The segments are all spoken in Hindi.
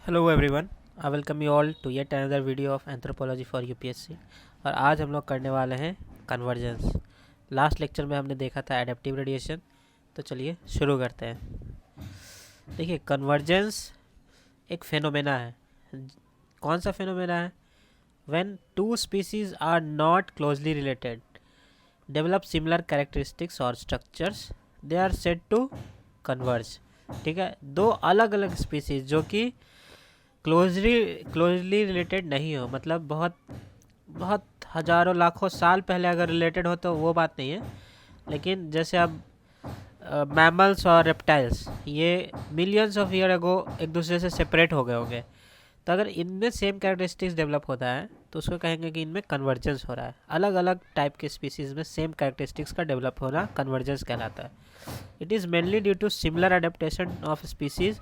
Hello everyone, I welcome you all to yet another video of anthropology for UPSC. और आज हम लोग करने वाले हैं कन्वर्जेंस। लास्ट लेक्चर में हमने देखा था एडेप्टिव रेडिएशन, तो चलिए शुरू करते हैं। देखिए, कन्वर्जेंस एक फेनोमेना है। कौन सा फेनोमेना है? When two species are not closely related, develop similar characteristics और structures, they are said to converge. ठीक है, दो अलग अलग स्पीसीज जो कि क्लोजली रिलेटेड नहीं हो, मतलब बहुत बहुत हजारों लाखों साल पहले अगर रिलेटेड हो तो वो बात नहीं है। लेकिन जैसे अब मैमल्स और रेप्टाइल्स ये मिलियंस ऑफ ईयर अगो एक दूसरे से सेपरेट हो गए होंगे, तो अगर इनमें सेम कैरेक्टरिस्टिक्स डेवलप होता है तो उसको कहेंगे कि इनमें कन्वर्जेंस हो रहा है। अलग अलग टाइप के स्पीसीज में सेम कैरेक्टरिस्टिक्स का डेवलप होना कन्वर्जेंस कहलाता है। It is mainly due to similar adaptation of species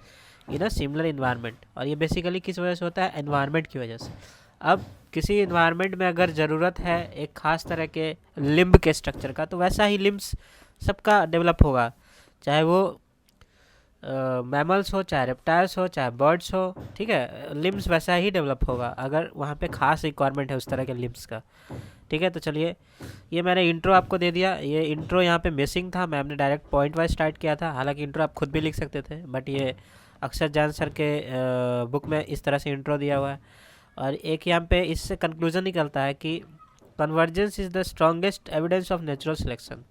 in a similar environment. और ये बेसिकली किस वजह से होता है? एनवायरनमेंट की वजह से। अब किसी इन्वायरमेंट में अगर ज़रूरत है एक ख़ास तरह के लिम्ब के स्ट्रक्चर का, तो वैसा ही लिम्ब्स सबका डेवलप होगा, चाहे वो मैमल्स हो, चाहे रेप्टाइल्स हो, चाहे बर्ड्स हो। ठीक है, लिम्ब्स वैसा ही डेवलप होगा अगर वहाँ पे खास रिक्वायरमेंट है उस तरह के लिम्ब्स का। ठीक है, तो चलिए, ये मैंने इंट्रो आपको दे दिया। ये इंट्रो यहाँ पे मिसिंग था, मैम ने डायरेक्ट पॉइंट वाइज स्टार्ट किया था। हालांकि इंट्रो आप खुद भी लिख सकते थे, बट ये अक्षर जान सर के बुक में इस तरह से इंट्रो दिया हुआ है। और एक यहाँ पे इससे कंक्लूजन निकलता है कि convergence is the strongest evidence of natural selection.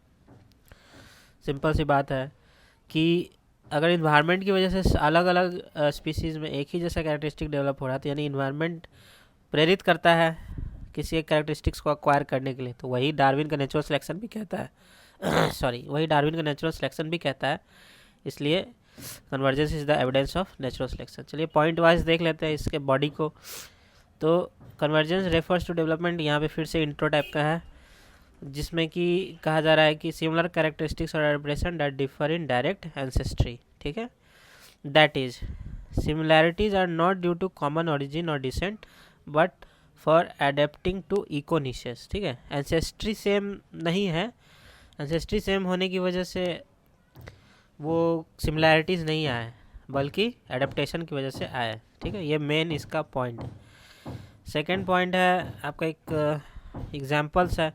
Simple सी बात है कि अगर इन्वायरमेंट की वजह से अलग अलग स्पीसीज़ में एक ही जैसा कैरेक्टरिस्टिक डेवलप हो रहा है, तो यानी इन्वायरमेंट प्रेरित करता है किसी एक कैरेक्टरिस्टिक्स को अक्वायर करने के लिए, तो वही डार्विन का नेचुरल सिलेक्शन भी कहता है सॉरी, वही डार्विन का नेचुरल सिलेक्शन भी कहता है। इसलिए convergence is the evidence of natural selection. चलिए पॉइंट वाइज देख लेते हैं इसके बॉडी को। तो कन्वर्जेंस रेफर्स टू डेवलपमेंट, यहाँ पे फिर से इंट्रो टाइप का है, जिसमें कि कहा जा रहा है कि सिमिलर कैरेक्टरिस्टिक्स और adaptation that differ in direct ancestry. ठीक है, that is similarities are not due to common origin और descent but for adapting to eco niches. ठीक है, एंसेस्ट्री सेम नहीं है, एंसेस्ट्री सेम होने की वजह से वो सिमिलैरिटीज़ नहीं आए, बल्कि एडेप्टेशन की वजह से आए। ठीक है, ये मेन इसका पॉइंट है। सेकेंड पॉइंट है आपका एक एग्जाम्पल्स है।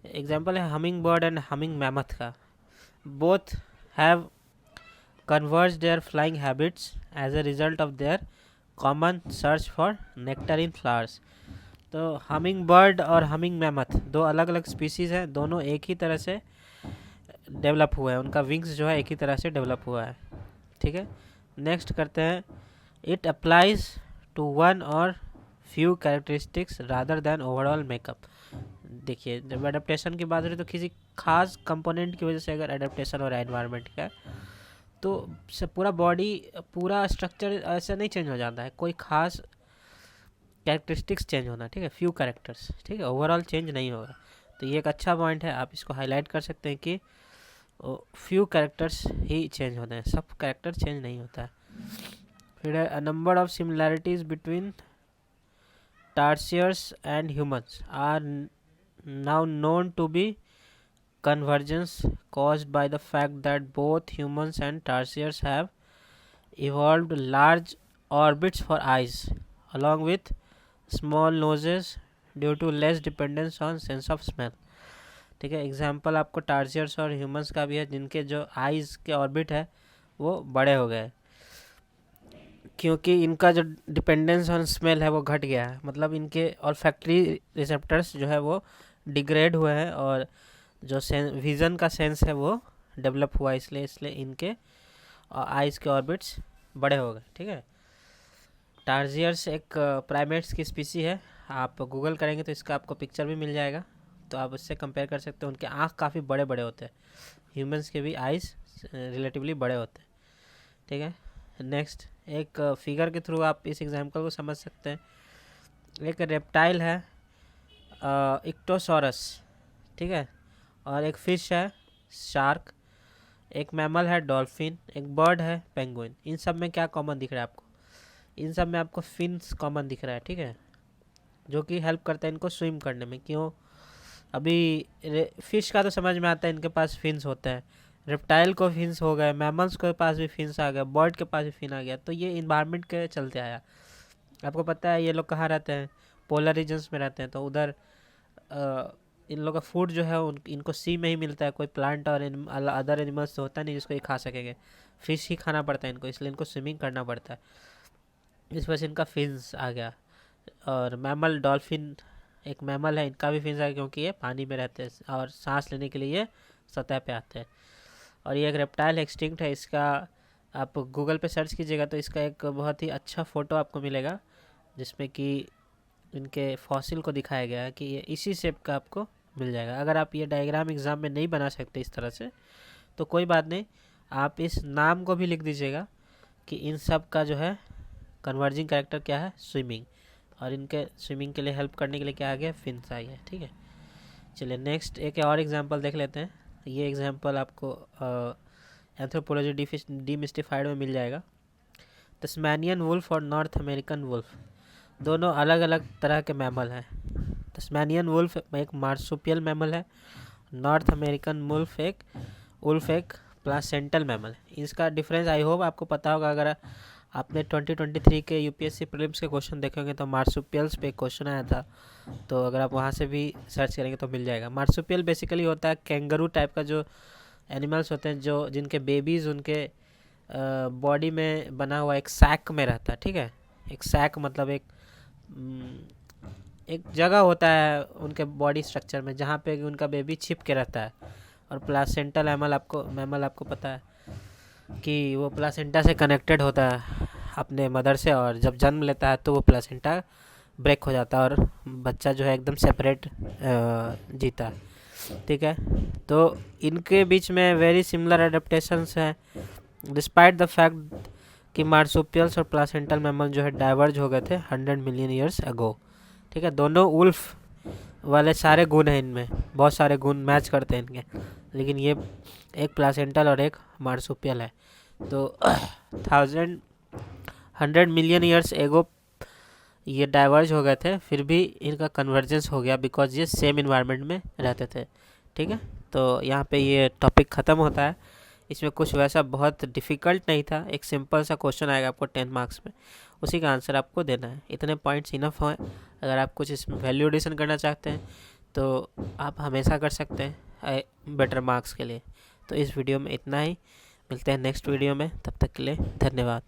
एग्जाम्पल है humming bird and humming mammoth का। Both have converge their flying habits as a result of their common search for nectar in flowers। तो हमिंग बर्ड और हमिंग मैमथ दो अलग अलग स्पीसीज़ हैं, दोनों एक ही तरह से डेवलप हुए हैं, उनका विंग्स जो है एक ही तरह से डेवलप हुआ है। ठीक है, नेक्स्ट करते हैं, इट अप्लाइज टू वन और few characteristics rather than overall makeup. देखिए, जब एडेप्टेशन की बात हो रही तो किसी खास कंपोनेंट की वजह से अगर एडेप्टेशन और एनवायरनमेंट का, तो पूरा बॉडी पूरा स्ट्रक्चर ऐसा नहीं चेंज हो जाता है, कोई खास कैरेक्टरिस्टिक्स चेंज होना। ठीक है, फ्यू कैरेक्टर्स, ठीक है, ओवरऑल चेंज नहीं होगा। तो ये एक अच्छा पॉइंट है, आप इसको हाईलाइट कर सकते हैं कि फ्यू कैरेक्टर्स ही चेंज होते हैं, सब कैरेक्टर चेंज नहीं होता है। फिर a number of similarities between tarsiers and humans are now known to be convergence caused by the fact that both humans and tarsiers have evolved large orbits for eyes along with small noses due to less dependence on sense of smell। ठीक है, एग्जाम्पल आपको टार्सियर्स और ह्यूमंस का भी है, जिनके जो आइज़ के ऑर्बिट है वो बड़े हो गए, क्योंकि इनका जो डिपेंडेंस ऑन स्मेल है वो घट गया है। मतलब इनके ऑल्फैक्टरी रिसेप्टर्स जो है वो डिग्रेड हुए हैं, और जो विज़न का सेंस है वो डेवलप हुआ, इसलिए इनके आइज़ के ऑर्बिट्स बड़े हो गए। ठीक है, टार्जियर्स एक प्राइमेट्स की स्पीसी है, आप गूगल करेंगे तो इसका आपको पिक्चर भी मिल जाएगा, तो आप उससे कंपेयर कर सकते हैं। उनके आँख काफ़ी बड़े बड़े होते हैं, ह्यूमंस के भी आइज़ रिलेटिवली बड़े होते हैं। ठीक है, नेक्स्ट एक फिगर के थ्रू आप इस एग्जाम्पल को समझ सकते हैं। एक रेप्टाइल है इक्टोसॉरस, ठीक है, और एक फिश है शार्क, एक मैमल है डॉल्फिन, एक बर्ड है पेंगुइन। इन सब में क्या कॉमन दिख रहा है आपको? इन सब में आपको फिन्स कॉमन दिख रहा है। ठीक है, जो कि हेल्प करता है इनको स्विम करने में। क्यों? अभी फिश का तो समझ में आता है, इनके पास फिन्स होते हैं, रेप्टाइल को फिन्स हो गए, मैमल्स के पास भी फिन्स आ गए, बर्ड के पास भी फिन आ गया। तो ये इन्वायरमेंट के चलते आया। आपको पता है ये लोग कहाँ रहते हैं, पोलर रीजन्स में रहते हैं, तो उधर इन लोग का फूड जो है इनको सी में ही मिलता है। कोई प्लांट और अदर एनिमल्स तो होता नहीं जिसको ये खा सकेंगे, फिश ही खाना पड़ता है इनको, इसलिए इनको स्विमिंग करना पड़ता है। इस वजह से इनका फिन्स आ गया। और मैमल, डॉल्फिन एक मैमल है, इनका भी फिन्स आ गया क्योंकि ये पानी में रहते हैं और सांस लेने के लिए ये सतह पे आते हैं। और ये एक रेप्टाइल एक्सटिंक्ट है, इसका आप गूगल पे सर्च कीजिएगा तो इसका एक बहुत ही अच्छा फ़ोटो आपको मिलेगा, जिसमें कि इनके फॉसिल को दिखाया गया है कि ये इसी शेप का आपको मिल जाएगा। अगर आप ये डायग्राम एग्ज़ाम में नहीं बना सकते इस तरह से तो कोई बात नहीं, आप इस नाम को भी लिख दीजिएगा कि इन सब का जो है कन्वर्जिंग कैरेक्टर क्या है, स्विमिंग। और इनके स्विमिंग के लिए हेल्प करने के लिए क्या आ गया, फिन्स आ गया। ठीक है, चलिए नेक्स्ट एक और एग्जांपल देख लेते हैं। ये एग्जांपल आपको एंथ्रोपोलॉजी डीमिस्टिफाइड में मिल जाएगा। तस्मानियन वुल्फ और नॉर्थ अमेरिकन वुल्फ दोनों अलग अलग तरह के मैमल हैं। तस्मानियन वुल्फ एक मार्सुपियल मैमल है, नॉर्थ अमेरिकन वुल्फ एक प्लासेंटल मैमल है। इसका डिफरेंस आई होप आपको पता होगा। अगर आपने 2023 के यूपीएससी प्रीलिम्स के क्वेश्चन देखे होंगे तो मार्सुपियल्स पे एक क्वेश्चन आया था, तो अगर आप वहाँ से भी सर्च करेंगे तो मिल जाएगा। मार्सुपियल बेसिकली होता है कैंगरू टाइप का जो एनिमल्स होते हैं, जो जिनके बेबीज़ उनके बॉडी में बना हुआ एक सैक में रहता है। ठीक है, एक सैक मतलब एक जगह होता है उनके बॉडी स्ट्रक्चर में जहाँ पे उनका बेबी छिप के रहता है। और प्लासेंटल मैमल आपको पता है कि वो प्लासेंटा से कनेक्टेड होता है अपने मदर से, और जब जन्म लेता है तो वो प्लासेंटा ब्रेक हो जाता है और बच्चा जो है एकदम सेपरेट जीता है। ठीक है, तो इनके बीच में वेरी सिमिलर एडेप्टेशंस हैं, डिस्पाइट द फैक्ट कि मार्सुपियल्स और प्लासेंटल मैमल जो है डाइवर्ज हो गए थे 100 मिलियन ईयर्स अगो। ठीक है, दोनों उल्फ वाले सारे गुण हैं, इनमें बहुत सारे गुण मैच करते हैं इनके, लेकिन ये एक प्लासेंटल और एक मार्सुपियल है। तो 100 मिलियन ईयर्स एगो ये डाइवर्ज हो गए थे, फिर भी इनका कन्वर्जेंस हो गया बिकॉज ये सेम इन्वायरमेंट में रहते थे। ठीक है, तो यहाँ पे ये टॉपिक ख़त्म होता है। इसमें कुछ वैसा बहुत डिफ़िकल्ट नहीं था, एक सिंपल सा क्वेश्चन आएगा आपको 10 मार्क्स में, उसी का आंसर आपको देना है। इतने पॉइंट्स इनफ हैं। अगर आप कुछ इसमें वैल्यू एडिशन करना चाहते हैं तो आप हमेशा कर सकते हैं बेटर मार्क्स के लिए। तो इस वीडियो में इतना ही, मिलते हैं नेक्स्ट वीडियो में, तब तक के लिए धन्यवाद।